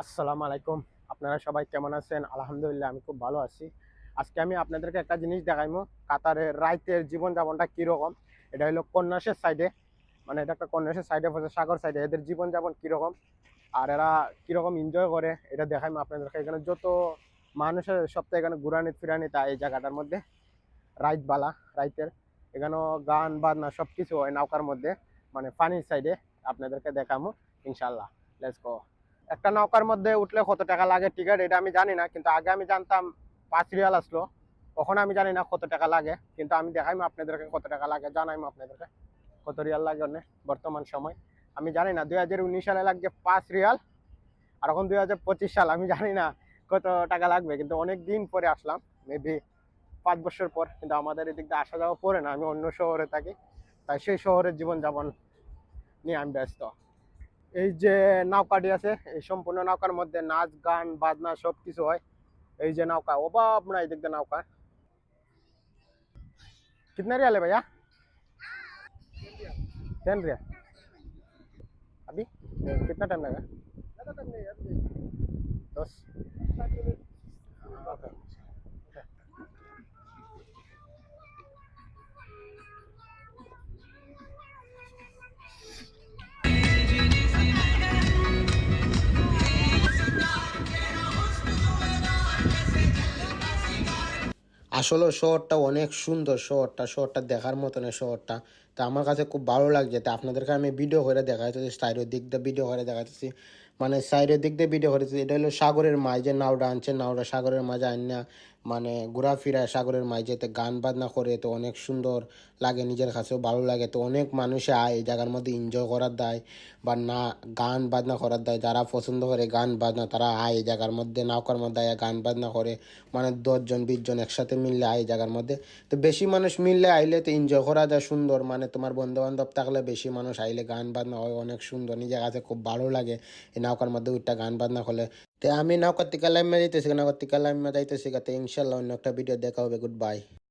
আসসালামু আলাইকুম। আপনারা সবাই কেমন আছেন? আলহামদুলিল্লাহ আমি খুব ভালো আছি। আজকে আমি আপনাদেরকে একটা জিনিস দেখাইমু। কাতারের রাইতের জীবনযাপনটা কিরকম। এটা হলো কন্যাসের সাইডে, মানে এটা একটা কন্যাসের সাইডে পড়ছে, সাগর সাইডে। এদের জীবনযাপন কিরকম আর এরা কিরকম এনজয় করে এটা দেখাইমু আপনাদেরকে। এখানে যত মানুষের সপ্তাহে এখানে ঘুরানি ফিরানি তা এই জায়গাটার মধ্যে রাইত বালা রাইতের এখানেও গান বাজনা সব কিছু হয় নৌকার মধ্যে, মানে পানির সাইডে। আপনাদেরকে দেখামু ইনশাল্লাহ। Let's go. একটা নৌকার মধ্যে উঠলে কত টাকা লাগে টিকিট এটা আমি জানি না, কিন্তু আগে আমি জানতাম 5 রিয়াল আসলো। এখন আমি জানি না কত টাকা লাগে, কিন্তু আমি দেখাইমু আপনাদেরকে কত টাকা লাগে, জানাইমু আপনাদেরকে কত রিয়াল লাগে অনেক বর্তমান সময়। আমি জানি না 2019 সালে লাগবে 5 রিয়াল, আর এখন 2025 সাল, আমি জানি না কত টাকা লাগবে। কিন্তু অনেক দিন পরে আসলাম, মেবি 5 বছর পর। কিন্তু আমাদের এদিক দিয়ে আসা যাওয়া পড়ে না, আমি অন্য শহরে থাকি, তাই সেই শহরের জীবনযাপন নিয়ে আমি ব্যস্ত। এই যে নৌকাটি আছে, এই সম্পূর্ণ নৌকার মধ্যে নাচ গান বাজনা সব কিছু হয়। এই যে নৌকা, অভাব নাই এদিক দিয়ে নৌকা। कितने रियल है भैया? 10 रियल अभी? कितना टाइम लगा? 10। আসলে শহরটা অনেক সুন্দর, শহরটা দেখার মতন শহরটা। তা আমার কাছে খুব ভালো লাগছে। তা আপনাদেরকে আমি ভিডিও করে দেখাইতেছি, সাইডের দিক দিয়ে ভিডিও করে দেখাইতেছি, মানে সাইডের দিক দিয়ে ভিডিও করেছি। এটা হলো সাগরের মাঝে যে নাওটা আনছে, নাওটা সাগরের মাঝে আননা মানে ঘোরাফেরা সাগরের মাঝেতে গান বাজনা করে, তো অনেক সুন্দর লাগে, নিজের কাছেও ভালো লাগে। তো অনেক মানুষে আয় এই জায়গার মধ্যে এনজয় করার দেয় বা না গান বাজনা করার দেয়। যারা পছন্দ করে গান বাজনা তারা আয় এই জায়গার মধ্যে, নৌকার মধ্যে আয় গান বাজনা করে। মানে 10 জন 20 জন একসাথে মিললে আয় এই জায়গার মধ্যে। তো বেশি মানুষ মিললে আইলে তো এনজয় করা যায় সুন্দর, মানে তোমার বন্ধু বান্ধব থাকলে বেশি মানুষ আইলে গান বাজনা হয় অনেক সুন্দর, নিজের কাছে খুব ভালো লাগে এই নৌকার মধ্যে উঠটা গান বাজনা করলে। তো আমি নৌকার থেকে লাইমে যাইতেছি, নৌকার থেকে লাইমে যাইতেছি, ইনশাল্লাহ অন্য একটা ভিডিও দেখা হবে। Good bye.